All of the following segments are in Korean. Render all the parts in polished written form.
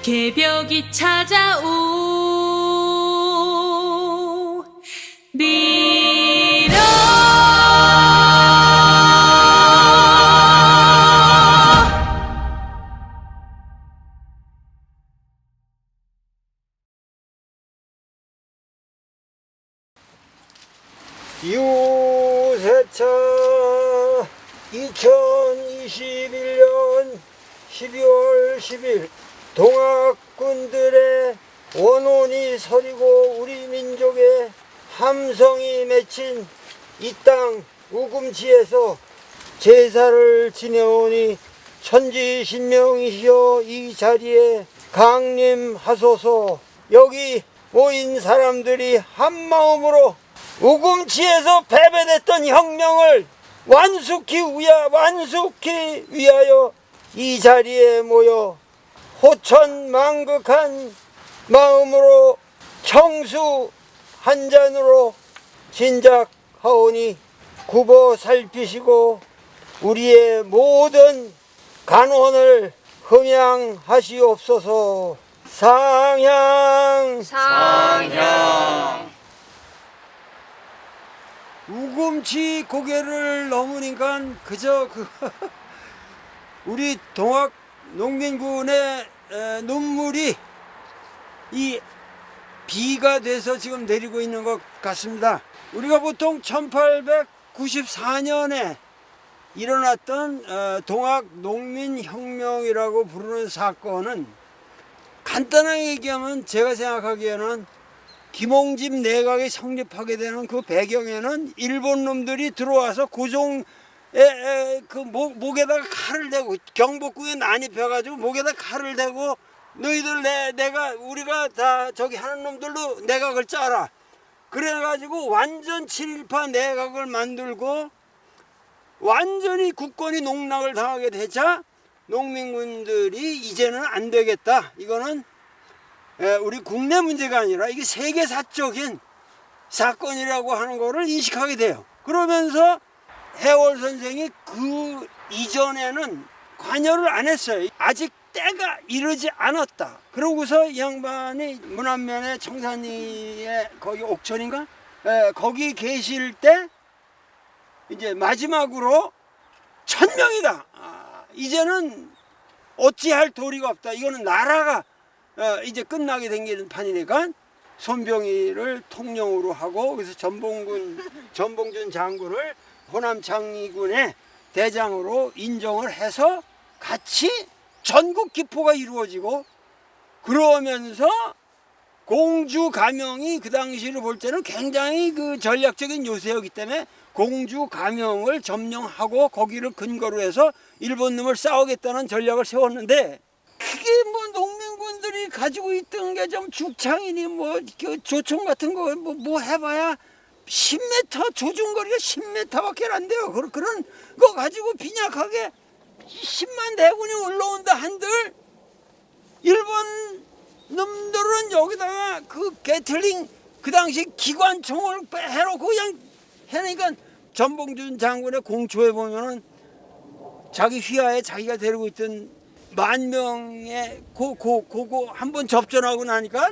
개벽이 찾아오리라. 유세차 2021년 12월 10일 동학군들의 원혼이 서리고 우리 민족의 함성이 맺힌 이 땅 우금치에서 제사를 지내오니 천지신명이시여 이 자리에 강림하소서. 여기 모인 사람들이 한마음으로 우금치에서 패배됐던 혁명을 완숙히 위하여 이 자리에 모여 호천망극한 마음으로 청수 한 잔으로 진작하오니 굽어 살피시고 우리의 모든 간원을 흠양하시옵소서. 상향 우금치 고개를 넘으니까 그저 우리 동학 농민군의 눈물이 이 비가 돼서 지금 내리고 있는 것 같습니다. 우리가 보통 1894년에 일어났던 동학 농민혁명이라고 부르는 사건은 간단하게 얘기하면 제가 생각하기에는 김홍집 내각이 성립하게 되는 그 배경에는 일본 놈들이 들어와서 고종의 그 목에다가 칼을 대고 경복궁에 난입해가지고 목에다 칼을 대고 너희들 우리가 다 저기 하는 놈들로 내각을 짜라. 그래가지고 완전 친일파 내각을 만들고 완전히 국권이 농락을 당하게 되자 농민군들이 이제는 안 되겠다. 이거는 우리 국내 문제가 아니라 이게 세계사적인 사건이라고 하는 거를 인식하게 돼요. 그러면서 해월 선생이 그 이전에는 관여를 안 했어요. 아직 때가 이르지 않았다. 그러고서 이 양반이 문안면에 청산리에 거기 옥천인가? 거기 계실 때 이제 마지막으로 천명이다. 이제는 어찌할 도리가 없다. 이거는 나라가 이제 끝나게 된 판이니까 손병희를 통령으로 하고 그래서 전봉준 장군을 호남 창의군의 대장으로 인정을 해서 같이 전국 기포가 이루어지고 그러면서 공주 감영이 그 당시를 볼 때는 굉장히 그 전략적인 요새였기 때문에 공주 감영을 점령하고 거기를 근거로 해서 일본 놈을 싸우겠다는 전략을 세웠는데 그게 뭐 농민군들이 가지고 있던 게 좀 죽창이니 뭐 조총 같은 거 뭐 해봐야 10m 조준거리가 10m밖에 안 돼요. 그런 거 가지고 빈약하게 10만 대군이 올라온다 한들 일본 놈들은 여기다가 그 게틀링 그 당시 기관총을 해놓고 그냥 해니까 전봉준 장군의 공초에 보면은 자기 휘하에 자기가 데리고 있던 10,000명의 그거 한 번 접전하고 나니까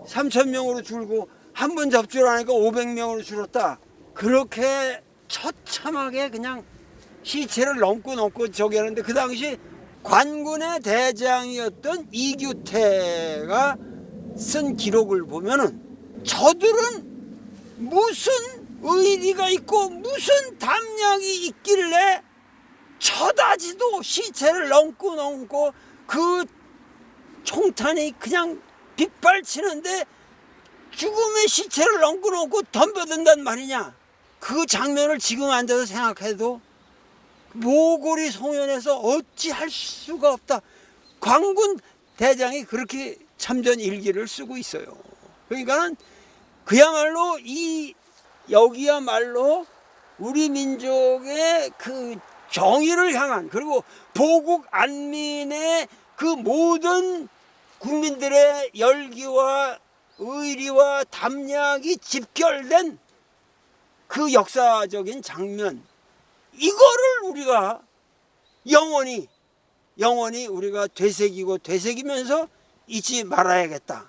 3,000명으로 줄고 한 번 접전하니까 500명으로 줄었다. 그렇게 처참하게 그냥 시체를 넘고 저기 하는데 그 당시 관군의 대장이었던 이규태가 쓴 기록을 보면은 저들은 무슨 의리가 있고 무슨 담량이 있길래 쳐다지도 시체를 넘고 그 총탄이 그냥 빗발치는데 죽음의 시체를 넘고 덤벼든단 말이냐. 그 장면을 지금 앉아서 생각해도 모골이 송연해서 어찌할 수가 없다. 광군 대장이 그렇게 참전 일기를 쓰고 있어요. 그러니까는 그야말로 여기야말로 우리 민족의 그 정의를 향한 그리고 보국 안민의 그 모든 국민들의 열기와 의리와 담력이 집결된 그 역사적인 장면, 이거를 우리가 영원히 우리가 되새기면서 잊지 말아야겠다.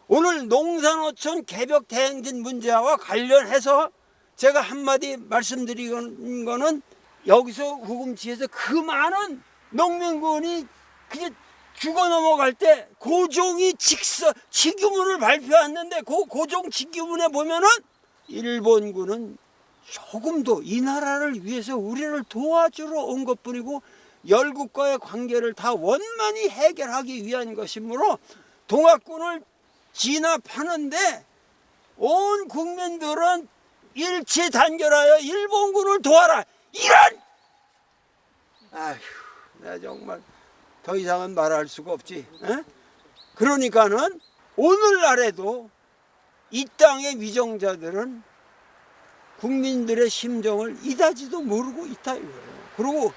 오늘 농산어촌 개벽 대행진 문제와 관련해서 제가 한마디 말씀드리는 거는 여기서 후금치에서 그 많은 농민군이 그냥 죽어 넘어갈 때 고종이 직규문을 발표했는데 그 고종 직규문에 보면은 일본군은 조금도 이 나라를 위해서 우리를 도와주러 온 것뿐이고 열국과의 관계를 다 원만히 해결하기 위한 것이므로 동학군을 진압하는데 온 국민들은 일치 단결하여 일본군을 도와라. 이런! 아휴, 내가 정말 더 이상은 말할 수가 없지. 에? 그러니까는 오늘날에도 이 땅의 위정자들은 국민들의 심정을 이다지도 모르고 있다 이거예요. 그리고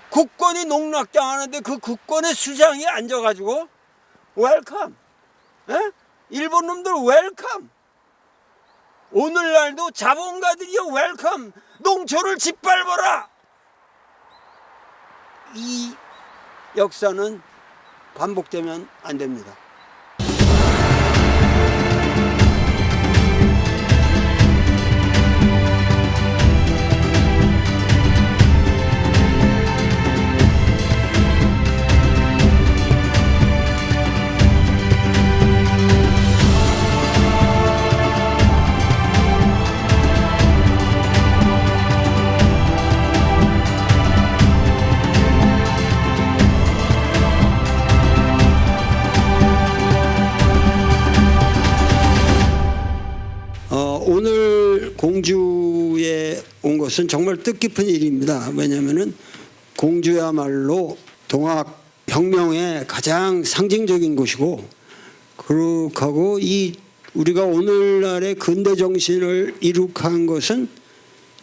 국권이 농락당하는데 그 국권의 수장이 앉아가지고 웰컴, 일본 놈들 웰컴. 오늘날도 자본가들이요 웰컴. 농촌을 짓밟아라. 이 역사는 반복되면 안 됩니다. 오늘 공주에 온 것은 정말 뜻깊은 일입니다. 왜냐하면 공주야말로 동학혁명의 가장 상징적인 곳이고, 그렇고 이 우리가 오늘날의 근대 정신을 이룩한 것은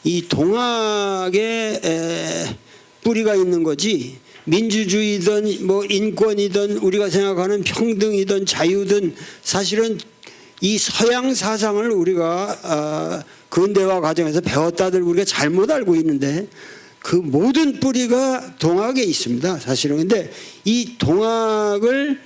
이 동학의 뿌리가 있는 거지, 민주주의든 뭐 인권이든 우리가 생각하는 평등이든 자유든 사실은 이 서양 사상을 우리가 근대화 과정에서 배웠다들 우리가 잘못 알고 있는데 그 모든 뿌리가 동학에 있습니다. 사실은. 근데 이 동학을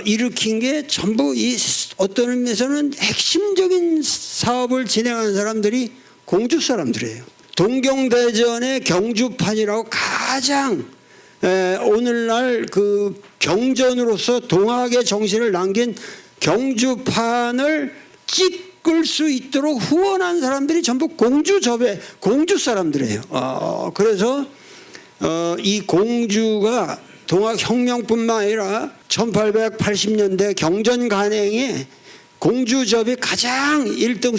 일으킨 게 전부 이 어떤 의미에서는 핵심적인 사업을 진행한 사람들이 공주 사람들이에요. 동경대전의 경주판이라고 가장 오늘날 그 경전으로서 동학의 정신을 남긴 경주판을 찍을 수 있도록 후원한 사람들이 전부 공주 사람들이에요. 그래서 이 공주가 동학혁명뿐만 아니라 1880년대 경전 간행에 공주접이 가장 1등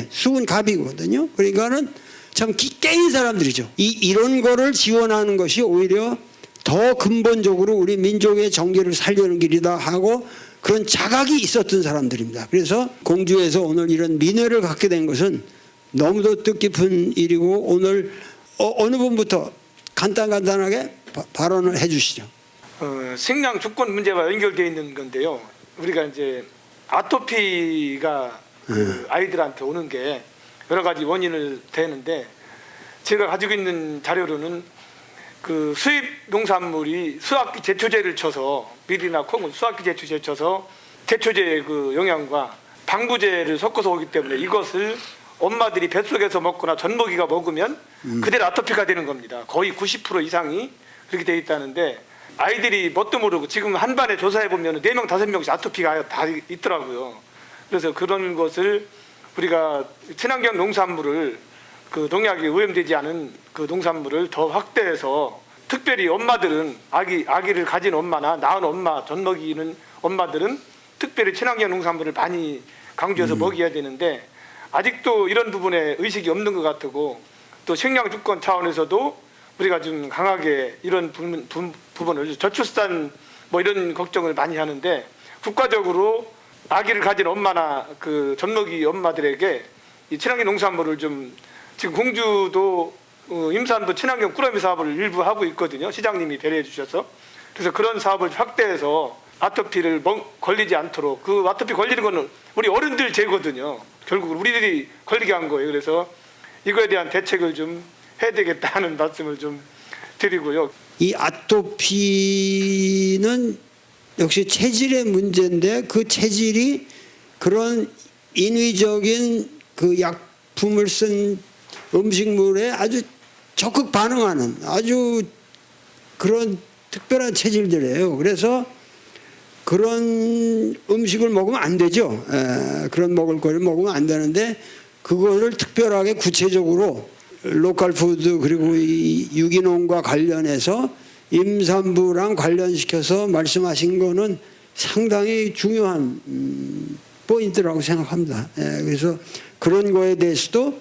수훈갑이거든요. 그러니까는 참 깨인 사람들이죠. 이런 거를 지원하는 것이 오히려 더 근본적으로 우리 민족의 정기를 살리는 길이다 하고 그런 자각이 있었던 사람들입니다. 그래서 공주에서 오늘 이런 민회를 갖게 된 것은 너무도 뜻깊은 일이고, 오늘 어느 분부터 간단하게 발언을 해 주시죠. 식량 주권 문제와 연결되어 있는 건데요. 우리가 이제 아토피가 그 아이들한테 오는 게 여러 가지 원인을 대는데, 제가 가지고 있는 자료로는 그 수입 농산물이 수학기 제초제를 쳐서, 밀이나 콩은 수학기 제초제 쳐서 제초제의 그 영양과 방부제를 섞어서 오기 때문에 이것을 엄마들이 뱃속에서 먹거나 젖먹이가 먹으면 그대로 아토피가 되는 겁니다. 거의 90% 이상이 그렇게 되어 있다는데, 아이들이 뭣도 모르고 지금 한 반에 조사해 보면 4명 5명씩 아토피가 다 있더라고요. 그래서 그런 것을 우리가 친환경 농산물을, 그 농약이 오염되지 않은 그 농산물을 더 확대해서, 특별히 엄마들은 아기를 가진 엄마나 낳은 엄마, 젖먹이는 엄마들은 특별히 친환경 농산물을 많이 강조해서 먹여야 되는데, 아직도 이런 부분에 의식이 없는 것 같고, 또 식량 주권 차원에서도 우리가 좀 강하게 이런 부분을, 저출산 뭐 이런 걱정을 많이 하는데, 국가적으로 아기를 가진 엄마나 그 젖먹이 엄마들에게 이 친환경 농산물을 좀, 지금 공주도 임산부 친환경 꾸러미 사업을 일부 하고 있거든요. 시장님이 배려해 주셔서. 그래서 그런 사업을 확대해서 아토피를 걸리지 않도록, 그 아토피 걸리는 거는 우리 어른들 죄거든요. 결국 우리들이 걸리게 한 거예요. 그래서 이거에 대한 대책을 좀 해야 되겠다는 말씀을 좀 드리고요. 이 아토피는 역시 체질의 문제인데 그 체질이 그런 인위적인 그 약품을 쓴 음식물에 아주 적극 반응하는 아주 그런 특별한 체질들이에요. 그래서 그런 음식을 먹으면 안 되죠. 그런 먹을거리를 먹으면 안 되는데 그거를 특별하게 구체적으로 로컬 푸드 그리고 이 유기농과 관련해서 임산부랑 관련시켜서 말씀하신 거는 상당히 중요한 포인트라고 생각합니다. 그래서 그런 거에 대해서도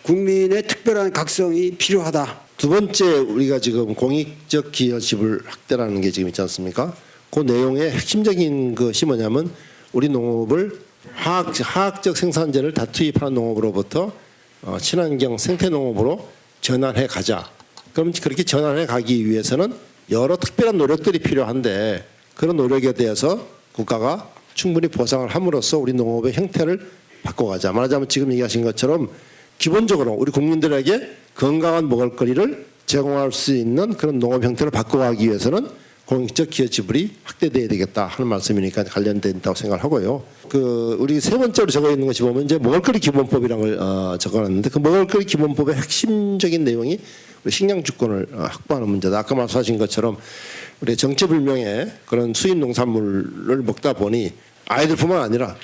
국민의 특별한 각성이 필요하다. 두 번째 우리가 지금 공익적 기여 지불 확대라는 게 지금 있지 않습니까? 그 내용의 핵심적인 것이 뭐냐면 우리 농업을 화학적 생산재를 다 투입하는 농업으로부터 친환경 생태 농업으로 전환해 가자. 그럼 그렇게 전환해 가기 위해서는 여러 특별한 노력들이 필요한데 그런 노력에 대해서 국가가 충분히 보상을 함으로써 우리 농업의 형태를 바꿔가자. 말하자면 지금 얘기하신 것처럼 기본적으로 우리 국민들에게 건강한 먹을거리를 제공할 수 있는 그런 농업 형태를 바꿔가기 위해서는 공익적 기여 지불이 확대돼야 되겠다 하는 말씀이니까 관련된다고 생각을 하고요. 그 우리 세 번째로 적어 있는 것이 보면 이제 먹을거리 기본법이라는 걸 적어놨는데 그 먹을거리 기본법의 핵심적인 내용이 우리 식량 주권을 확보하는 문제다. 아까 말씀하신 것처럼 우리 정체불명의 그런 수입 농산물을 먹다 보니 아이들뿐만 아니라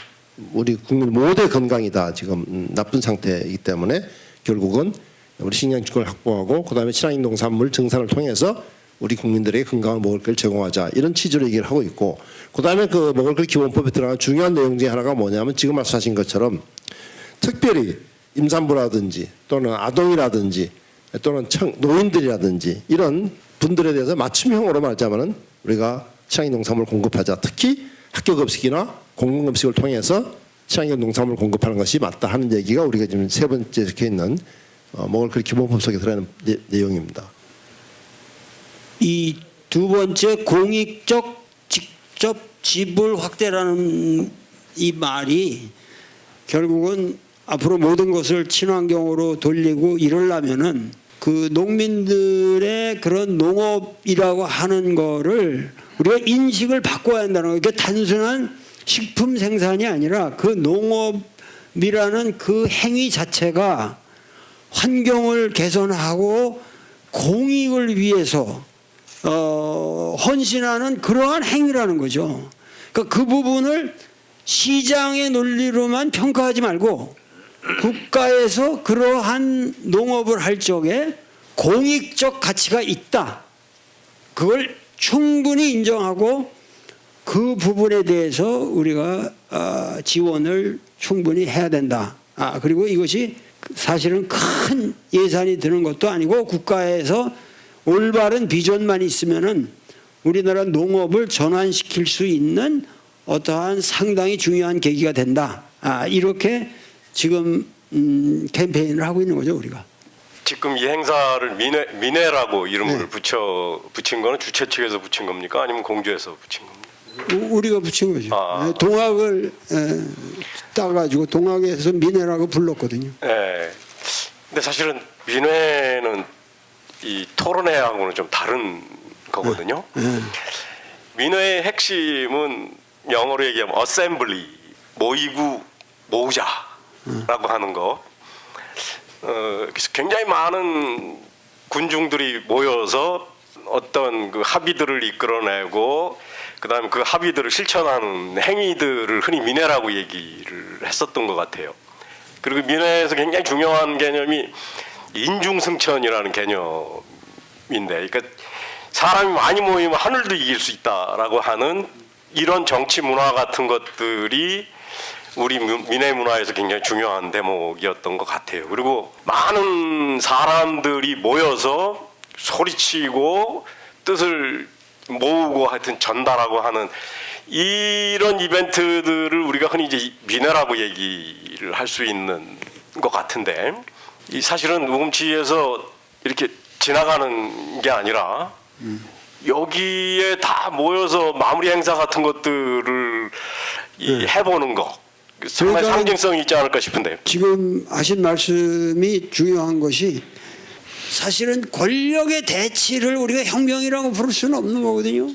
우리 국민 모두의 건강이 다 지금 나쁜 상태이기 때문에 결국은 우리 식량 주권을 확보하고 그다음에 친환경 농산물 증산을 통해서 우리 국민들에게 건강한 먹을거리를 제공하자 이런 취지로 얘기를 하고 있고 그다음에 그 먹을거리 기본법에 들어간 중요한 내용 중에 하나가 뭐냐면 지금 말씀하신 것처럼 특별히 임산부라든지 또는 아동이라든지 또는 노인들이라든지 이런 분들에 대해서 맞춤형으로 말하자면은 우리가 친환경 농산물을 공급하자. 특히 학교급식이나 공공급식을 통해서 친환경 농산물을 공급하는 것이 맞다 하는 얘기가 우리가 지금 세 번째 적혀 있는 먹을거리 기본법 속에 들어있는 내용입니다. 이 두 번째 공익적 직접 지불 확대라는 이 말이 결국은 앞으로 모든 것을 친환경으로 돌리고 이러려면은 그 농민들의 그런 농업이라고 하는 거를 우리가 인식을 바꿔야 한다는 거예요. 이게 단순한 식품 생산이 아니라 그 농업이라는 그 행위 자체가 환경을 개선하고 공익을 위해서 헌신하는 그러한 행위라는 거죠. 그러니까 그 부분을 시장의 논리로만 평가하지 말고 국가에서 그러한 농업을 할 적에 공익적 가치가 있다. 그걸 충분히 인정하고 그 부분에 대해서 우리가 지원을 충분히 해야 된다. 그리고 이것이 사실은 큰 예산이 드는 것도 아니고 국가에서 올바른 비전만 있으면은 우리나라 농업을 전환시킬 수 있는 어떠한 상당히 중요한 계기가 된다. 이렇게 지금 캠페인을 하고 있는 거죠, 우리가. 지금 이 행사를 민회라고 이름을 붙인 거는 주최 측에서 붙인 겁니까? 아니면 공주에서 붙인 겁니까? 우리가 붙인 거죠. 동학을 따가지고 동학에서 민회라고 불렀거든요. 네. 근데 사실은 민회는 이 토론회하고는 좀 다른 거거든요. 민회의 핵심은 영어로 얘기하면 assembly, 모으자라고 하는 거. 그래서 굉장히 많은 군중들이 모여서 어떤 그 합의들을 이끌어내고 그다음에 그 합의들을 실천하는 행위들을 흔히 민회라고 얘기를 했었던 것 같아요. 그리고 민회에서 굉장히 중요한 개념이 인중승천이라는 개념인데, 그러니까 사람이 많이 모이면 하늘도 이길 수 있다라고 하는 이런 정치 문화 같은 것들이 우리 민회 문화에서 굉장히 중요한 대목이었던 것 같아요. 그리고 많은 사람들이 모여서 소리치고 뜻을 모으고 하여튼 전달하고 하는 이런 이벤트들을 우리가 흔히 이제 민회라고 얘기를 할 수 있는 것 같은데, 이 사실은 우금치에서 이렇게 지나가는 게 아니라 여기에 다 모여서 마무리 행사 같은 것들을 해보는 거 정말 그러니까 상징성이 있지 않을까 싶은데요. 지금 하신 말씀이 중요한 것이 사실은 권력의 대치를 우리가 혁명이라고 부를 수는 없는 거거든요.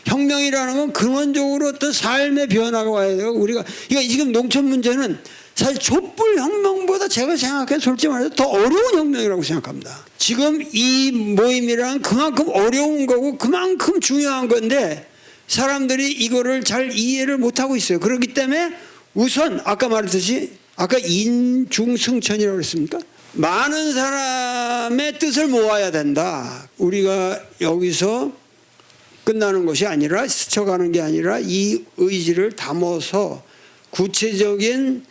혁명이 혁명이라는 건 근원적으로 어떤 삶의 변화가 와야 돼요. 우리가 이거 지금 농촌 문제는 사실 촛불 혁명보다 제가 생각해 솔직히 말해서 더 어려운 혁명이라고 생각합니다. 지금 이 모임이란 그만큼 어려운 거고 그만큼 중요한 건데 사람들이 이거를 잘 이해를 못하고 있어요. 그렇기 때문에 우선 아까 말했듯이 아까 인중승천이라고 했습니까? 많은 사람의 뜻을 모아야 된다. 우리가 여기서 끝나는 것이 아니라 스쳐가는 게 아니라 이 의지를 담아서 구체적인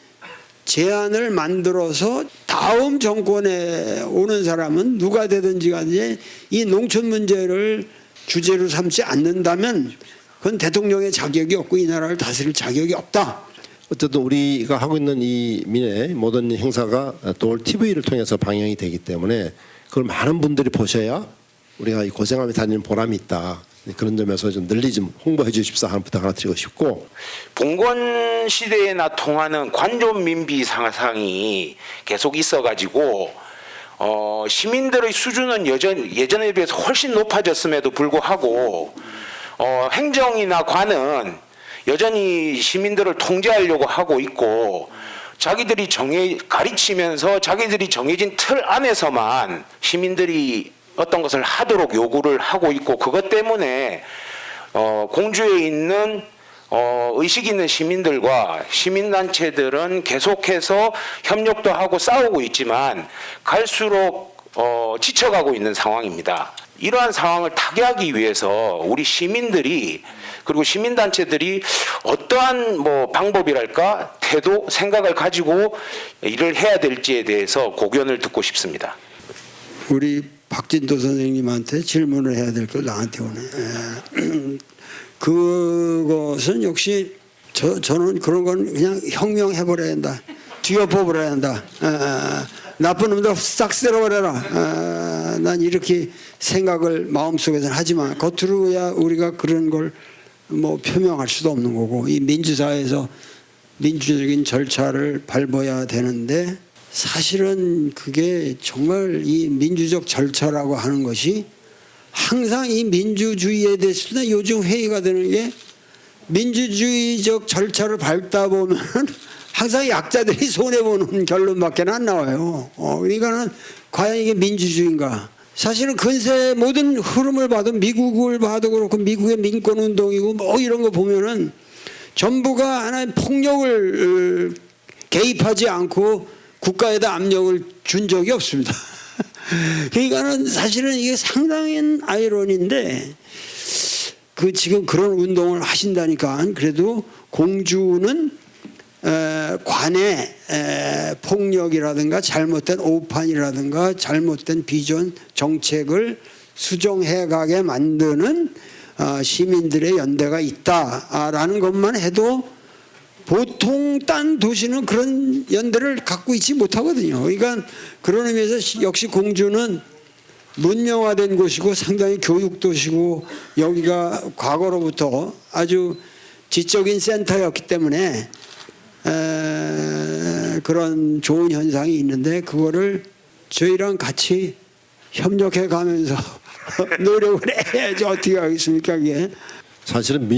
제안을 만들어서 다음 정권에 오는 사람은 누가 되든지 간에 이 농촌 문제를 주제로 삼지 않는다면 그건 대통령의 자격이 없고 이 나라를 다스릴 자격이 없다. 어쨌든 우리가 하고 있는 이 민의 모든 행사가 또 TV를 통해서 방영이 되기 때문에 그걸 많은 분들이 보셔야 우리가 이 고생하며 다니는 보람이 있다. 그런 점에서 좀 널리 좀 홍보해 주십사 하는 부탁 하나 드리고 싶고, 봉건 시대에나 통하는 관존 민비 상상이 계속 있어가지고 시민들의 수준은 예전에 비해서 훨씬 높아졌음에도 불구하고 행정이나 관은 여전히 시민들을 통제하려고 하고 있고 자기들이 가르치면서 자기들이 정해진 틀 안에서만 시민들이 어떤 것을 하도록 요구를 하고 있고 그것 때문에 공주에 있는 의식 있는 시민들과 시민단체들은 계속해서 협력도 하고 싸우고 있지만 갈수록 지쳐가고 있는 상황입니다. 이러한 상황을 타개하기 위해서 우리 시민들이 그리고 시민단체들이 어떠한 방법이랄까 태도 생각을 가지고 일을 해야 될지에 대해서 고견을 듣고 싶습니다. 우리 박진도 선생님한테 질문을 해야 될 걸 나한테 오네. 그것은 역시 저는 그런 건 그냥 혁명해버려야 한다. 뒤엎어버려야 한다. 나쁜 놈들 싹 쓸어버려라. 난 이렇게 생각을 마음속에서는 하지만 겉으로야 우리가 그런 걸 표명할 수도 없는 거고 이 민주사회에서 민주적인 절차를 밟아야 되는데 사실은 그게 정말 이 민주적 절차라고 하는 것이 항상 이 민주주의에 대해서도 요즘 회의가 되는 게 민주주의적 절차를 밟다 보면 항상 약자들이 손해보는 결론밖에 안 나와요. 그러니까는 과연 이게 민주주의인가? 사실은 근세 모든 흐름을 봐도 미국을 봐도 그렇고 미국의 민권운동이고 이런 거 보면은 전부가 하나의 폭력을 개입하지 않고 국가에다 압력을 준 적이 없습니다. 그러니까는 사실은 이게 상당한 아이러니인데 지금 그런 운동을 하신다니까 그래도 공주는 관의 폭력이라든가 잘못된 오판이라든가 잘못된 비전 정책을 수정해가게 만드는 시민들의 연대가 있다라는 것만 해도 보통 딴 도시는 그런 연대를 갖고 있지 못하거든요. 그러니까 그런 의미에서 역시 공주는 문명화된 곳이고 상당히 교육도시고 여기가 과거로부터 아주 지적인 센터였기 때문에 그런 좋은 현상이 있는데 그거를 저희랑 같이 협력해 가면서 노력을 해야지 어떻게 하겠습니까 이게. 사실은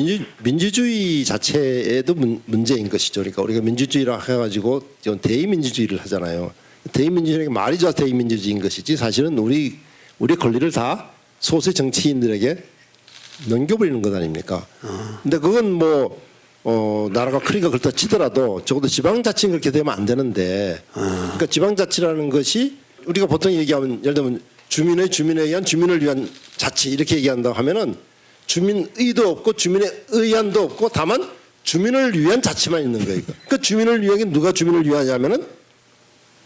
민주주의 자체에도 문제인 것이죠. 그러니까 우리가 민주주의라 해가지고 대의민주주의를 하잖아요. 대의민주주의가 말이 좋아서 대의민주주의인 것이지 사실은 우리 권리를 다 소수의 정치인들에게 넘겨버리는 것 아닙니까? 근데 그건 나라가 크니까 그렇다 치더라도 적어도 지방자치는 그렇게 되면 안 되는데 그러니까 지방자치라는 것이 우리가 보통 얘기하면 예를 들면 주민에 의한 주민을 위한 자치 이렇게 얘기한다고 하면은 주민의도 없고 주민의 의안도 없고 다만 주민을 위한 자치만 있는 거예요. 그 주민을 위한 게 누가 주민을 위하냐면은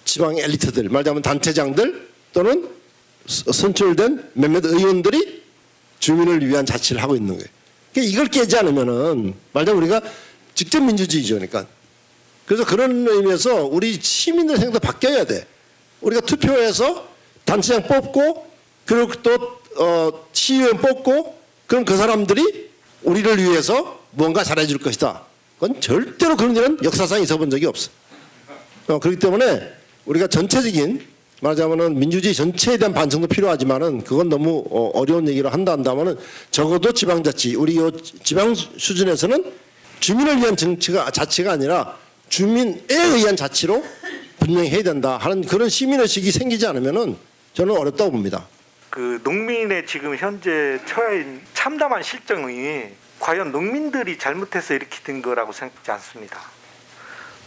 지방 엘리트들 말하자면 단체장들 또는 선출된 몇몇 의원들이 주민을 위한 자치를 하고 있는 거예요. 그러니까 이걸 깨지 않으면은 말하자면 우리가 직접 민주주의죠. 그러니까 그래서 그런 의미에서 우리 시민들 생각도 바뀌어야 돼. 우리가 투표해서 단체장 뽑고 그리고 또 시의원 뽑고 그럼 그 사람들이 우리를 위해서 뭔가 잘해줄 것이다. 그건 절대로 그런 일은 역사상 있어본 적이 없어. 그렇기 때문에 우리가 전체적인 말하자면은 민주주의 전체에 대한 반성도 필요하지만은 그건 너무 어려운 얘기를 한다면은 적어도 지방자치 우리 요 지방 수준에서는 주민을 위한 정치가 자치가 아니라 주민에 의한 자치로 분명히 해야 된다 하는 그런 시민의식이 생기지 않으면은 저는 어렵다고 봅니다. 그 농민의 지금 현재 처해인 참담한 실정이 과연 농민들이 잘못해서 이렇게 된 거라고 생각지 않습니다.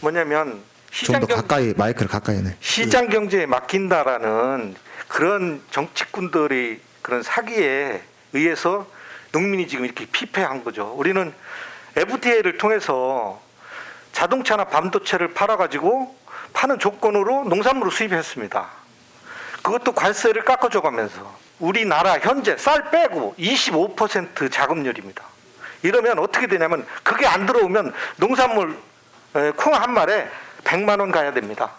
뭐냐면 좀 더 가까이 마이크를 가까이 해. 시장 경제에 맡긴다라는 그런 정치꾼들이 그런 사기에 의해서 농민이 지금 이렇게 피폐한 거죠. 우리는 FTA를 통해서 자동차나 반도체를 팔아가지고 파는 조건으로 농산물을 수입했습니다. 그것도 관세를 깎아줘가면서 우리나라 현재 쌀 빼고 25% 자금률입니다. 이러면 어떻게 되냐면 그게 안 들어오면 농산물 콩 한 마리에 100만 원 가야 됩니다.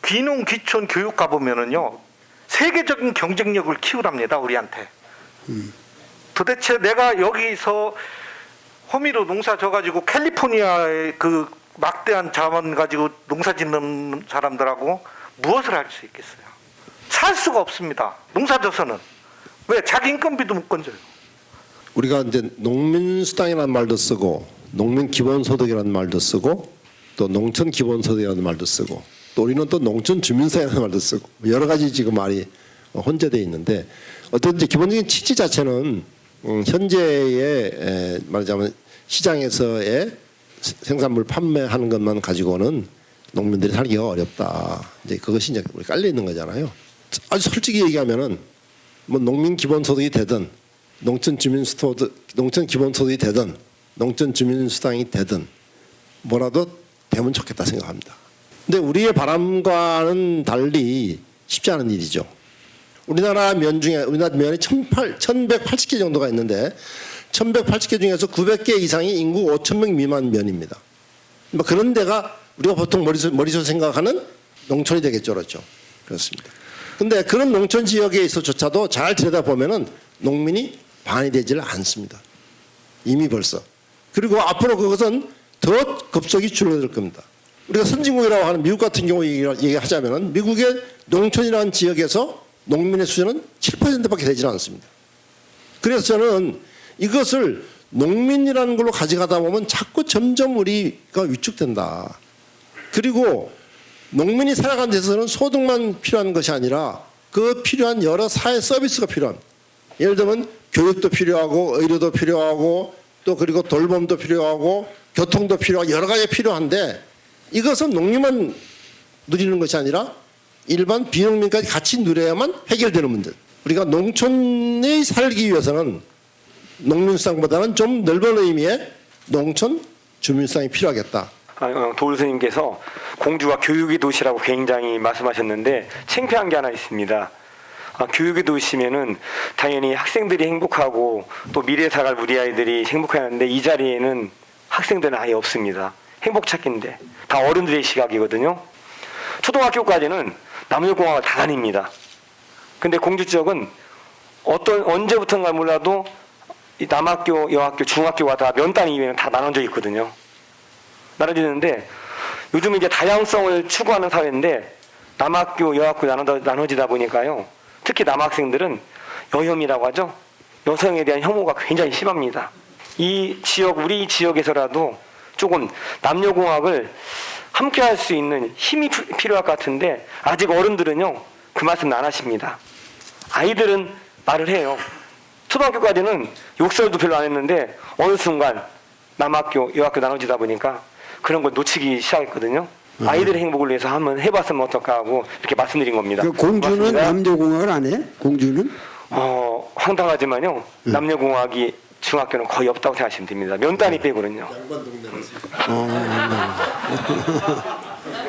귀농 귀촌 교육 가보면은요 세계적인 경쟁력을 키우랍니다 우리한테. 도대체 내가 여기서 호미로 농사 져가지고 캘리포니아의 그 막대한 자원 가지고 농사 짓는 사람들하고 무엇을 할 수 있겠어요? 살 수가 없습니다. 농사 져서는. 왜? 자기 인건비도 못 건져요. 우리가 이제 농민수당이라는 말도 쓰고 농민기본소득이라는 말도 쓰고 또 농촌기본소득이라는 말도 쓰고 또 우리는 또 농촌주민세라는 말도 쓰고 여러 가지 지금 말이 혼재되어 있는데 어쨌든 기본적인 취지 자체는 현재의 말하자면 시장에서의 생산물 판매하는 것만 가지고는 농민들이 살기가 어렵다. 이제 그것이 이제 깔려 있는 거잖아요. 아주 솔직히 얘기하면은 뭐 농민기본소득이 되든 농촌기본소득이 되든 농촌주민수당이 되든 뭐라도 되면 좋겠다 생각합니다. 근데 우리의 바람과는 달리 쉽지 않은 일이죠. 우리나라 면 중에 우리나라 면이 1180개 정도가 있는데 1180개 중에서 900개 이상이 인구 5,000명 미만 면입니다. 뭐 그런 데가 우리가 보통 머릿속에 생각하는 농촌이 되겠죠. 그렇죠. 그렇습니다. 근데 그런 농촌 지역에 있어조차도 잘 들여다보면은 농민이 반이 되지를 않습니다. 이미 벌써. 그리고 앞으로 그것은 더 급속히 줄어들 겁니다. 우리가 선진국이라고 하는 미국 같은 경우 얘기하자면 미국의 농촌이라는 지역에서 농민의 수준은 7%밖에 되지 않습니다. 그래서 저는 이것을 농민이라는 걸로 가져가다 보면 자꾸 점점 우리가 위축된다. 그리고 농민이 살아가는 데서는 소득만 필요한 것이 아니라 그 필요한 여러 사회 서비스가 필요한, 예를 들면 교육도 필요하고 의료도 필요하고 또 그리고 돌봄도 필요하고 교통도 필요하고 여러 가지 필요한데 이것은 농민만 누리는 것이 아니라 일반 비농민까지 같이 누려야만 해결되는 문제. 우리가 농촌에 살기 위해서는 농민수당보다는 좀 넓은 의미의 농촌 주민수당이 필요하겠다. 도울 스님께서 공주가 교육의 도시라고 굉장히 말씀하셨는데 창피한 게 하나 있습니다. 교육의 도시면은 당연히 학생들이 행복하고 또 미래 살아갈 우리 아이들이 행복해하는데 이 자리에는 학생들은 아예 없습니다. 행복 찾기인데 다 어른들의 시각이거든요. 초등학교까지는 남녀공학을 다 다닙니다. 근데 공주 지역은 언제부턴가 몰라도 이 남학교, 여학교, 중학교가 다 면 단위면 다 나눠져 있거든요. 나눠지는데 요즘 이제 다양성을 추구하는 사회인데 남학교, 여학교 나눠지다 보니까요. 특히 남학생들은 여혐이라고 하죠. 여성에 대한 혐오가 굉장히 심합니다. 이 지역, 우리 지역에서라도 조금 남녀공학을 함께 할 수 있는 힘이 필요할 것 같은데 아직 어른들은요. 그 말씀 안 하십니다. 아이들은 말을 해요. 초등학교까지는 욕설도 별로 안 했는데 어느 순간 남학교, 여학교 나눠지다 보니까 그런 걸 놓치기 시작했거든요. 아이들의 행복을 위해서 한번 해봤으면 어떨까 하고 이렇게 말씀드린 겁니다. 그 공주는 고맙습니다. 남녀공학을 안 해? 공주는? 황당하지만요. 남녀공학이 중학교는 거의 없다고 생각하시면 됩니다. 면 단위 빼고는요.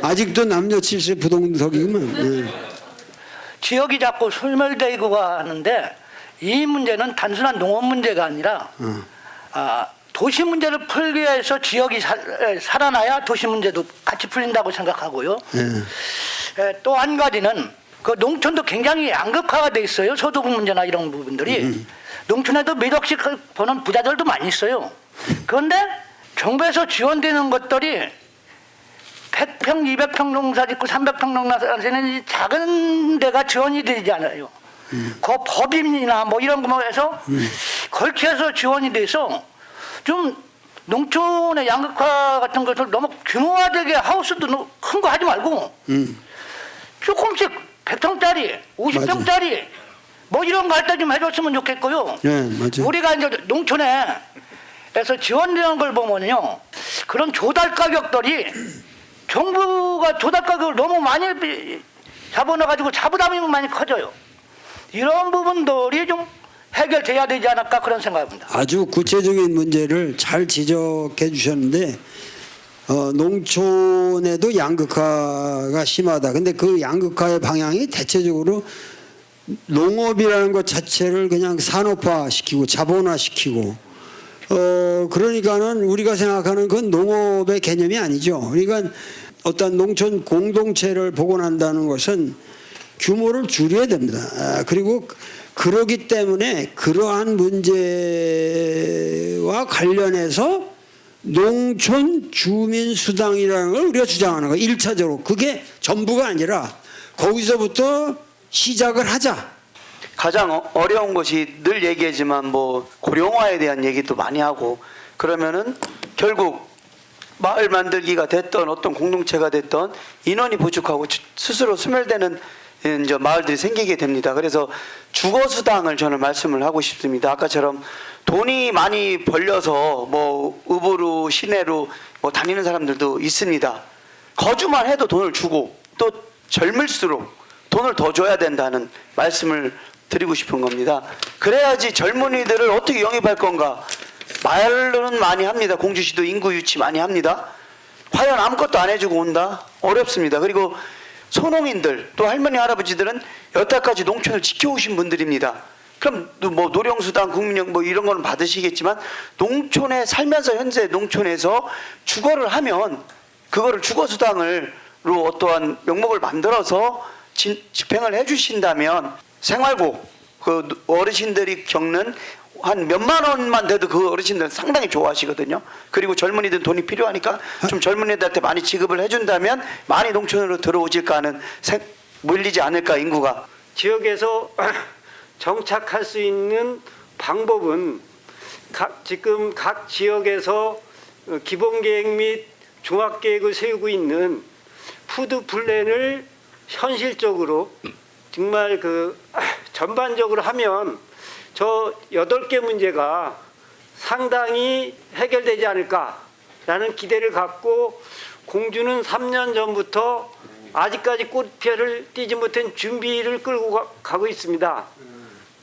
아직도 남녀 70 부동석이구만. 지역이 자꾸 소멸되고 가는데 이 문제는 단순한 농업 문제가 아니라 도시 문제를 풀기 위해서 지역이 살아나야 도시 문제도 같이 풀린다고 생각하고요. 또 한 가지는 그 농촌도 굉장히 양극화가 돼 있어요. 소득 문제나 이런 부분들이. 농촌에도 몇 억씩 버는 부자들도 많이 있어요. 그런데 정부에서 지원되는 것들이 100평, 200평 농사 짓고 300평 농사 짓는 이 작은 데가 지원이 되지 않아요. 그 법인이나 뭐 이런 거 해서 걸쳐서 지원이 돼서 좀 농촌의 양극화 같은 것을 너무 규모화되게 하우스도 큰 거 하지 말고 조금씩 100평짜리, 50평짜리 뭐 이런 거 할 때 좀 해줬으면 좋겠고요. 네, 맞아요. 우리가 이제 농촌에서 지원되는 걸 보면요, 그런 조달 가격들이 정부가 조달 가격을 너무 많이 잡아놔가지고 자부담이 많이 커져요. 이런 부분들이 좀 해결돼야 되지 않을까 그런 생각입니다. 아주 구체적인 문제를 잘 지적해 주셨는데 농촌에도 양극화가 심하다. 근데 그 양극화의 방향이 대체적으로 농업이라는 것 자체를 그냥 산업화시키고 자본화시키고 그러니까는 우리가 생각하는 건 농업의 개념이 아니죠. 그러니까 어떤 농촌 공동체를 복원한다는 것은 규모를 줄여야 됩니다. 그리고 그러기 때문에 그러한 문제와 관련해서 농촌 주민 수당이라는 걸 우리가 주장하는 거예요. 1차적으로. 그게 전부가 아니라 거기서부터 시작을 하자. 가장 어려운 것이 늘 얘기하지만 뭐 고령화에 대한 얘기도 많이 하고 그러면은 결국 마을 만들기가 됐던 어떤 공동체가 됐던 인원이 부족하고 스스로 소멸되는 이제 마을들이 생기게 됩니다. 그래서 주거수당을 저는 말씀을 하고 싶습니다. 아까처럼 돈이 많이 벌려서 뭐 읍으로 시내로 뭐 다니는 사람들도 있습니다. 거주만 해도 돈을 주고 또 젊을수록 돈을 더 줘야 된다는 말씀을 드리고 싶은 겁니다. 그래야지 젊은이들을 어떻게 영입할 건가. 말로는 많이 합니다. 공주시도 인구 유치 많이 합니다. 과연 아무것도 안 해주고 온다? 어렵습니다. 그리고 소농인들 또 할머니 할아버지들은 여태까지 농촌을 지켜오신 분들입니다. 그럼 뭐 노령수당 국민연금 뭐 이런 거는 받으시겠지만 농촌에 살면서 현재 농촌에서 주거를 하면 그거를 주거수당으로 어떠한 명목을 만들어서 집행을 해주신다면 생활고 그 어르신들이 겪는 한 몇만 원만 돼도 그 어르신들은 상당히 좋아하시거든요. 그리고 젊은이들 돈이 필요하니까 좀 젊은이들한테 많이 지급을 해준다면 많이 농촌으로 들어오질까 하는 몰리지 않을까 인구가. 지역에서 정착할 수 있는 방법은 지금 각 지역에서 기본계획 및 종합계획을 세우고 있는 푸드 플랜을 현실적으로 정말 전반적으로 하면 저 8개 문제가 상당히 해결되지 않을까라는 기대를 갖고 공주는 3년 전부터 아직까지 꽃피를 띄지 못한 준비를 끌고 가고 있습니다.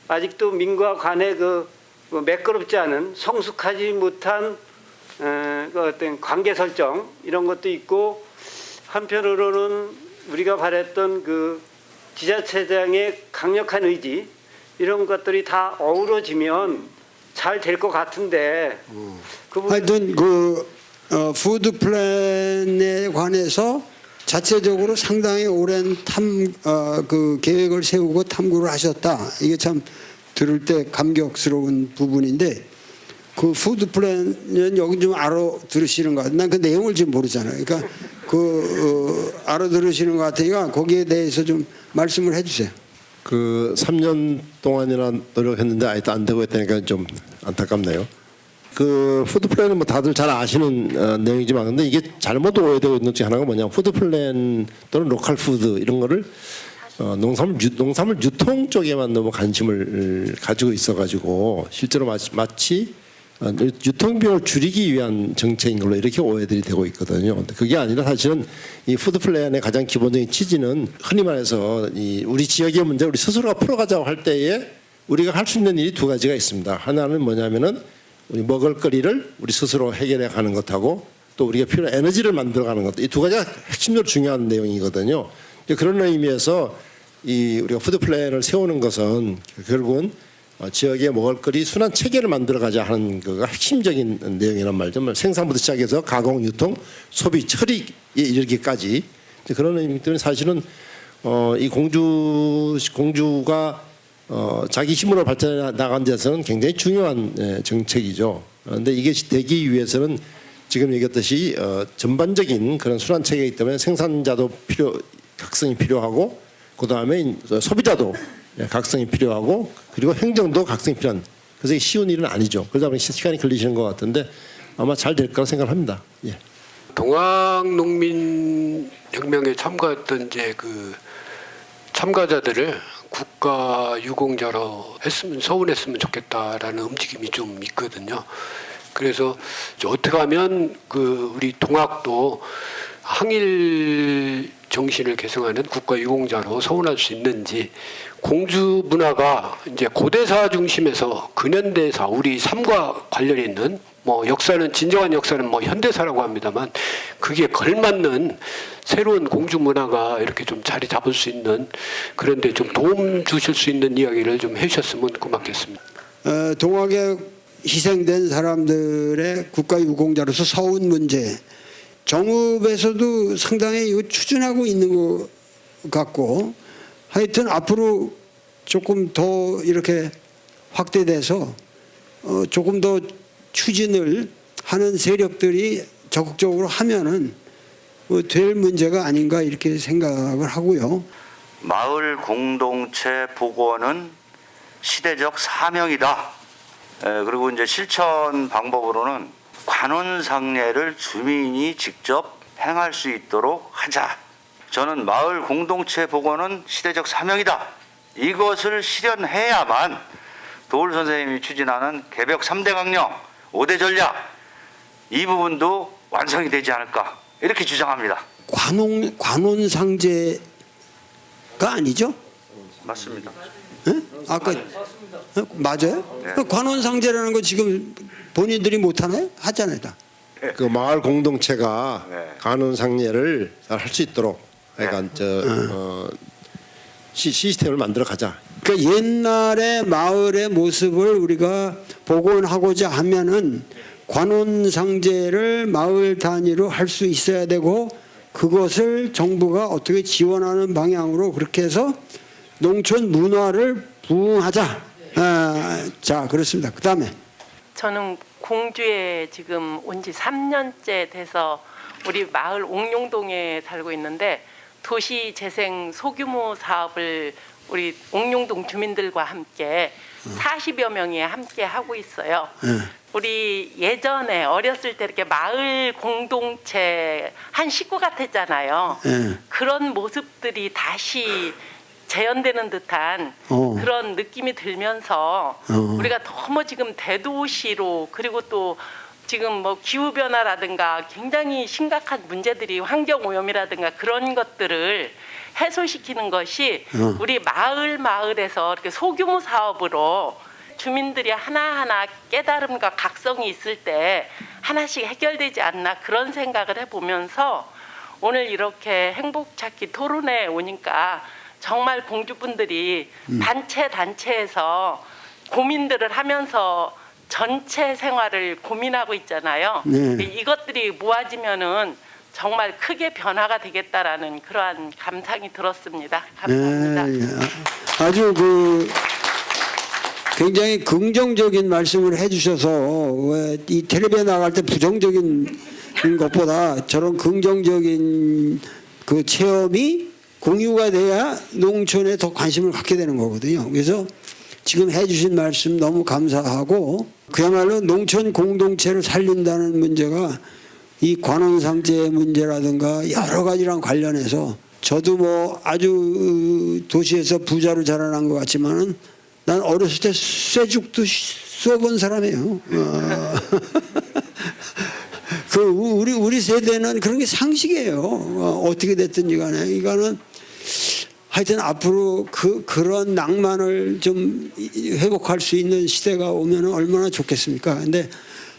아직도 민과 관의 매끄럽지 않은 성숙하지 못한 어떤 관계 설정 이런 것도 있고 한편으로는 우리가 바랬던 지자체장의 강력한 의지 이런 것들이 다 어우러지면 잘 될 것 같은데 하여튼 푸드 플랜에 관해서 자체적으로 상당히 오랜 계획을 세우고 탐구를 하셨다. 이게 참 들을 때 감격스러운 부분인데 그 푸드 플랜은 여기 좀 알아들으시는 것 같아요. 난 그 내용을 지금 모르잖아요. 그러니까 알아들으시는 것 같으니까 거기에 대해서 좀 말씀을 해주세요. 3년 동안이나 노력했는데 아직도 안 되고 있다니까 좀 안타깝네요. 푸드 플랜은 뭐 다들 잘 아시는 내용이지만 근데 이게 잘못 오해되고 있는 중 하나가 뭐냐면 푸드 플랜 또는 로컬 푸드 이런 거를 농산물 유통 쪽에만 너무 관심을 가지고 있어가지고 실제로 마치 유통비용을 줄이기 위한 정책인 걸로 이렇게 오해들이 되고 있거든요. 근데 그게 아니라 사실은 이 푸드 플랜의 가장 기본적인 취지는 흔히 말해서 우리 지역의 문제 우리 스스로가 풀어가자고 할 때에 우리가 할 수 있는 일이 두 가지가 있습니다. 하나는 뭐냐면은 우리 먹을거리를 우리 스스로 해결해 가는 것하고 또 우리가 필요한 에너지를 만들어가는 것. 이 두 가지가 핵심적으로 중요한 내용이거든요. 그런 의미에서 우리가 푸드 플랜을 세우는 것은 결국은 지역의 먹을거리 순환 체계를 만들어가자 하는 거가 핵심적인 내용이란 말이죠. 생산부터 시작해서 가공, 유통, 소비, 처리에 이르기까지 그런 의미 때문에 사실은 이 공주가 자기 힘으로 발전해 나간 데서는 굉장히 중요한 정책이죠. 그런데 이게 되기 위해서는 지금 얘기했듯이 전반적인 그런 순환 체계이기 때문에 생산자도 각성이 필요하고 그 다음에 소비자도 각성이 필요하고 그리고 행정도 각성이 필요한. 그래서 이게 쉬운 일은 아니죠. 그러다 보니 시간이 걸리시는 것 같은데 아마 잘 될 거라 생각합니다. 예. 동학농민혁명에 참가했던 이제 그 참가자들을 국가 유공자로 했으면 서운했으면 좋겠다라는 움직임이 좀 있거든요. 그래서 어떻게 하면 그 우리 동학도 항일 정신을 계승하는 국가 유공자로 서운할 수 있는지, 공주 문화가 이제 고대사 중심에서 근현대사 우리 삶과 관련이 있는 뭐 역사는 진정한 역사는 뭐 현대사라고 합니다만 그게 걸맞는 새로운 공주 문화가 이렇게 좀 자리 잡을 수 있는 그런데 좀 도움 주실 수 있는 이야기를 좀 해주셨으면 고맙겠습니다. 동학에 희생된 사람들의 국가 유공자로서 서운 문제, 정읍에서도 상당히 이거 추진하고 있는 것 같고, 하여튼 앞으로 조금 더 이렇게 확대돼서 조금 더 추진을 하는 세력들이 적극적으로 하면은 될 문제가 아닌가 이렇게 생각을 하고요. 마을 공동체 복원은 시대적 사명이다. 그리고 이제 실천 방법으로는 관원상례를 주민이 직접 행할 수 있도록 하자. 저는 마을 공동체 복원은 시대적 사명이다. 이것을 실현해야만 도울 선생님이 추진하는 개벽 3대 강령, 5대 전략 이 부분도 완성이 되지 않을까 이렇게 주장합니다. 관원상제가 아니죠? 맞습니다. 네? 아까 맞아요? 네. 관원상제라는 거 지금 본인들이 못 하나요? 하잖아요, 다. 그 마을 공동체가 네. 관원상례를 잘 할 수 있도록 그러니까 시스템을 만들어 가자. 그러니까 옛날의 마을의 모습을 우리가 복원하고자 하면은 관원상제를 마을 단위로 할 수 있어야 되고, 그것을 정부가 어떻게 지원하는 방향으로 그렇게 해서 농촌 문화를 부흥하자. 자, 그렇습니다. 그 다음에 저는 공주에 지금 온 지 3년째 돼서 우리 마을 옥룡동에 살고 있는데, 도시재생 소규모 사업을 우리 옥룡동 주민들과 함께 40여 명이 함께 하고 있어요. 우리 예전에 어렸을 때 이렇게 마을 공동체 한 식구 같았잖아요. 그런 모습들이 다시 재현되는 듯한 그런 느낌이 들면서 우리가 너무 지금 대도시로, 그리고 또 지금 뭐 기후변화라든가 굉장히 심각한 문제들이, 환경오염이라든가 그런 것들을 해소시키는 것이 우리 마을에서 이렇게 소규모 사업으로 주민들이 하나하나 깨달음과 각성이 있을 때 하나씩 해결되지 않나, 그런 생각을 해보면서 오늘 이렇게 행복찾기 토론회에 오니까 정말 공주분들이 단체에서 고민들을 하면서 전체 생활을 고민하고 있잖아요. 네. 이것들이 모아지면은 정말 크게 변화가 되겠다라는 그러한 감상이 들었습니다. 감사합니다. 네, 아주 굉장히 긍정적인 말씀을 해주셔서 왜 이 텔레비에 나갈 때 부정적인 것보다 저런 긍정적인 그 체험이 공유가 돼야 농촌에 더 관심을 갖게 되는 거거든요. 그래서 지금 해주신 말씀 너무 감사하고, 그야말로 농촌 공동체를 살린다는 문제가 이 관원상제 문제라든가 여러 가지랑 관련해서, 저도 뭐 아주 도시에서 부자로 자라난 것 같지만은 난 어렸을 때 쇠죽도 쏘본 사람이에요. 우리 세대는 그런 게 상식이에요. 어떻게 됐든지 간에. 이거는 하여튼 앞으로 그런 낭만을 좀 회복할 수 있는 시대가 오면 얼마나 좋겠습니까? 근데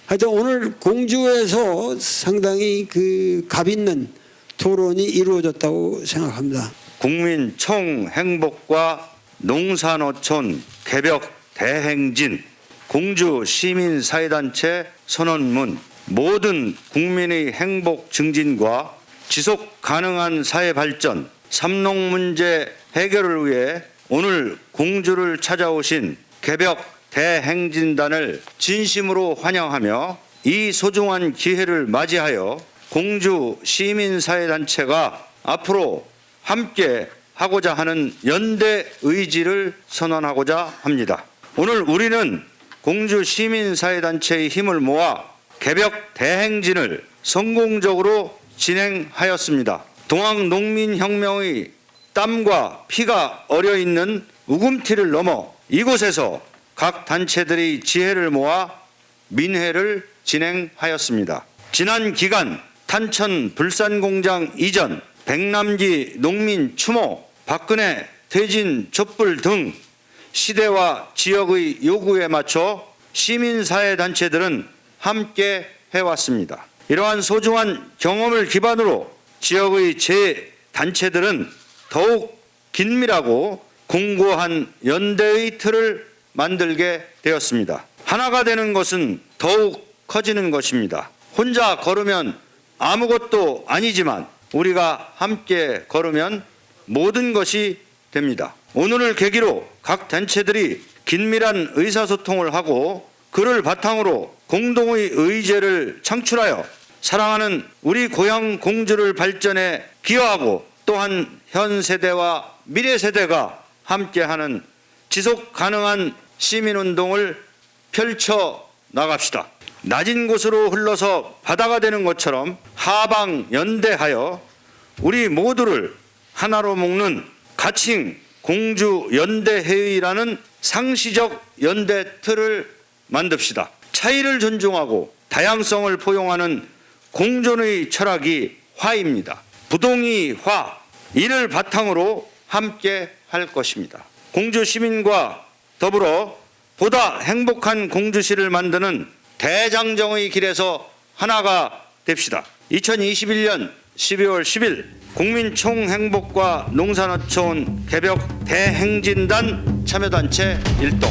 하여튼 오늘 공주에서 상당히 값 있는 토론이 이루어졌다고 생각합니다. 국민 총행복과 농산어촌 개벽 대행진, 공주 시민사회단체 선언문, 모든 국민의 행복 증진과 지속 가능한 사회 발전, 삼농 문제 해결을 위해 오늘 공주를 찾아오신 개벽 대행진단을 진심으로 환영하며 이 소중한 기회를 맞이하여 공주 시민사회단체가 앞으로 함께 하고자 하는 연대 의지를 선언하고자 합니다. 오늘 우리는 공주 시민사회단체의 힘을 모아 개벽 대행진을 성공적으로 진행하였습니다. 동학농민혁명의 땀과 피가 어려있는 우금티를 넘어 이곳에서 각 단체들의 지혜를 모아 민회를 진행하였습니다. 지난 기간 탄천 불산공장 이전, 백남기 농민 추모, 박근혜 퇴진 촛불 등 시대와 지역의 요구에 맞춰 시민사회단체들은 함께 해왔습니다. 이러한 소중한 경험을 기반으로 지역의 재단체들은 더욱 긴밀하고 공고한 연대의 틀을 만들게 되었습니다. 하나가 되는 것은 더욱 커지는 것입니다. 혼자 걸으면 아무것도 아니지만 우리가 함께 걸으면 모든 것이 됩니다. 오늘을 계기로 각 단체들이 긴밀한 의사소통을 하고 그를 바탕으로 공동의 의제를 창출하여 사랑하는 우리 고향 공주를 발전에 기여하고 또한 현 세대와 미래 세대가 함께하는 지속 가능한 시민운동을 펼쳐 나갑시다. 낮은 곳으로 흘러서 바다가 되는 것처럼 하방 연대하여 우리 모두를 하나로 묶는 가칭 공주 연대회의라는 상시적 연대 틀을 만듭시다. 차이를 존중하고 다양성을 포용하는 공존의 철학이 화입니다. 부동의 화, 이를 바탕으로 함께 할 것입니다. 공주 시민과 더불어 보다 행복한 공주시를 만드는 대장정의 길에서 하나가 됩시다. 2021년 12월 10일 국민총행복과 농산어촌 개벽 대행진단 참여단체 일동